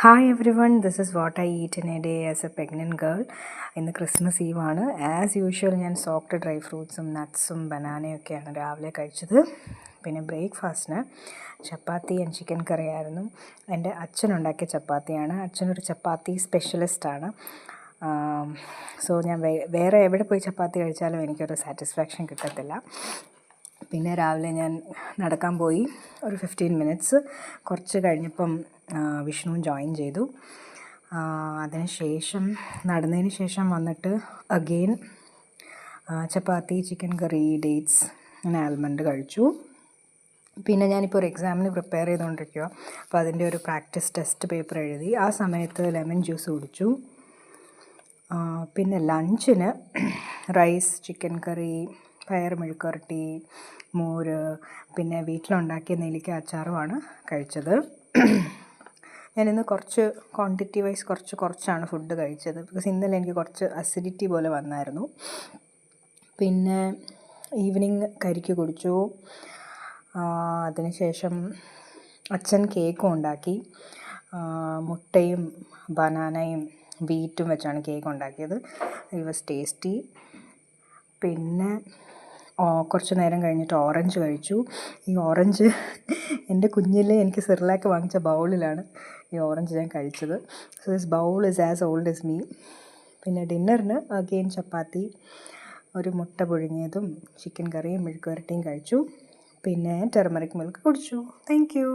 Hi everyone, this is what I eat in a day as a pregnant girl. ഇന്ന് Christmas ഈവാണ്. As usual ഞാൻ soaked dry ഫ്രൂട്ട്സും നട്ട്സും ബനാനയൊക്കെയാണ് രാവിലെ കഴിച്ചത്. പിന്നെ ബ്രേക്ക്ഫാസ്റ്റിന് ചപ്പാത്തി ആൻഡ് ചിക്കൻ കറി ആയിരുന്നു. എൻ്റെ അച്ഛനുണ്ടാക്കിയ ചപ്പാത്തിയാണ്. അച്ഛനൊരു ചപ്പാത്തി സ്പെഷ്യലിസ്റ്റാണ്. സോ ഞാൻ വേറെ എവിടെ പോയി ചപ്പാത്തി കഴിച്ചാലും എനിക്കൊരു സാറ്റിസ്ഫാക്ഷൻ കിട്ടത്തില്ല. പിന്നെ രാവിലെ ഞാൻ നടക്കാൻ പോയി ഒരു 15 മിനിറ്റ്സ്. കുറച്ച് കഴിഞ്ഞപ്പം വിഷ്ണുവും ജോയിൻ ചെയ്തു. അതിനുശേഷം നടന്നതിന് ശേഷം വന്നിട്ട് അഗെയിൻ ചപ്പാത്തി, ചിക്കൻ കറി, ഡേറ്റ്സ് അങ്ങനെ ആൽമണ്ട് കഴിച്ചു. പിന്നെ ഞാനിപ്പോൾ ഒരു എക്സാമിന് പ്രിപ്പയർ ചെയ്തുകൊണ്ടിരിക്കുക. അപ്പോൾ അതിൻ്റെ ഒരു പ്രാക്ടീസ് ടെസ്റ്റ് പേപ്പർ എഴുതി. ആ സമയത്ത് ലെമൺ ജ്യൂസ് കുടിച്ചു. പിന്നെ ലഞ്ചിന് റൈസ്, ചിക്കൻ കറി, പയർ മെഴുക്കുവരട്ടി, മോര്, പിന്നെ വീട്ടിലുണ്ടാക്കിയ നെല്ലിക്ക അച്ചാറുമാണ് കഴിച്ചത്. ഞാനിന്ന് കുറച്ച് ക്വാണ്ടിറ്റി വൈസ് കുറച്ചാണ് ഫുഡ് കഴിച്ചത്. ബിക്കോസ് ഇന്നലെ എനിക്ക് കുറച്ച് അസിഡിറ്റി പോലെ വന്നായിരുന്നു. പിന്നെ ഈവനിങ് കരിക്ക് കുടിച്ചു. അതിനുശേഷം അച്ഛൻ കേക്കും ഉണ്ടാക്കി. മുട്ടയും ബനാനയും വീറ്റും വെച്ചാണ് കേക്ക് ഉണ്ടാക്കിയത്. It was tasty. പിന്നെ കുറച്ച് നേരം കഴിഞ്ഞിട്ട് ഓറഞ്ച് കഴിച്ചു. ഈ ഓറഞ്ച് എൻ്റെ കുഞ്ഞിലെ എനിക്ക് സെറിലാക്ക് വാങ്ങിച്ച ബൗളിലാണ് ഈ ഓറഞ്ച് ഞാൻ കഴിച്ചത്. So this bowl is as old as me. പിന്നെ ഡിന്നറിന് അഗെയിൻ ചപ്പാത്തി, ഒരു മുട്ട പുഴുങ്ങിയതും ചിക്കൻ കറിയും മെഴുക്കുവരട്ടിയും കഴിച്ചു. പിന്നെ ടെർമറിക് മിൽക്ക് കുടിച്ചു. Thank you.